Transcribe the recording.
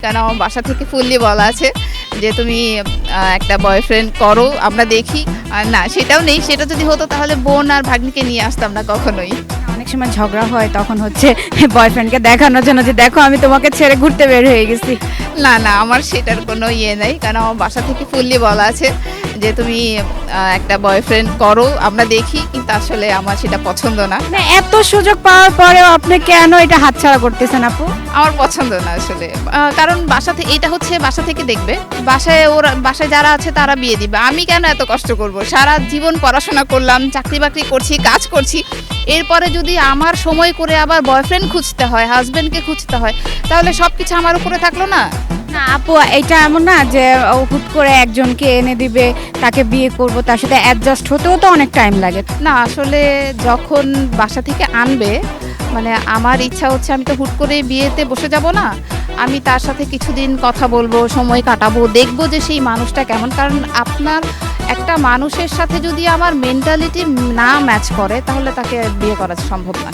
কারণ আমার বাসা থেকে ফুললি বলা আছে যে তুমি একটা বয়ফ্রেন্ড করো আমরা দেখি। আর না সেটাও নেই, সেটা যদি হতো তাহলে বোন আর ভাগ্নিকে নিয়ে আসতাম না কখনোই। অনেক সময় ঝগড়া হয়, তখন হচ্ছে বয়ফ্রেন্ডকে দেখানোর জন্য যে দেখো আমি তোমাকে ছেড়ে ঘুরতে বের হয়ে গেছি। না না আমার সেটার কোনো ইয়ে নেই, কারণ আমার বাসা থেকে ফুললি বলা আছে যে তুমি একটা বয়ফ্রেন্ড করো আমরা দেখি, কিন্তু আসলে আমার সেটা পছন্দ না। মানে এত সুযোগ পাওয়ার পরেও আপনি কেন এটা হাতছাড়া করতেছেন আপু? আমার পছন্দ না আসলে, কারণ বাসা থেকে এটা হচ্ছে বাসা থেকে দেখবে, বাসায় যারা আছে তারা বিয়ে দিবে, আমি কেন এত কষ্ট করব? সারা জীবন পড়াশোনা করলাম, চাকরি বাকরি করছি, কাজ করছি, এরপরে যদি আমার সময় করে আবার বয়ফ্রেন্ড খুঁজতে হয়, হাজবেন্ডকে খুঁজতে হয়, তাহলে সব কিছু আমার উপরে থাকলো না। না আপু, এটা এমন না যে ও হুট করে একজনকে এনে দিবে, তাকে বিয়ে করব, তার সাথে অ্যাডজাস্ট হতেও তো অনেক টাইম লাগে। না আসলে যখন বাসা থেকে আনবে, মানে আমার ইচ্ছা হচ্ছে আমি তো হুট করে বিয়েতে বসে যাব না, আমি তার সাথে কিছুদিন কথা বলবো, সময় কাটাবো, দেখবো যে সেই মানুষটা কেমন। কারণ আপনার একটা মানুষের সাথে যদি আমার মেন্টালিটি না ম্যাচ করে তাহলে তাকে বিয়ে করা সম্ভব না।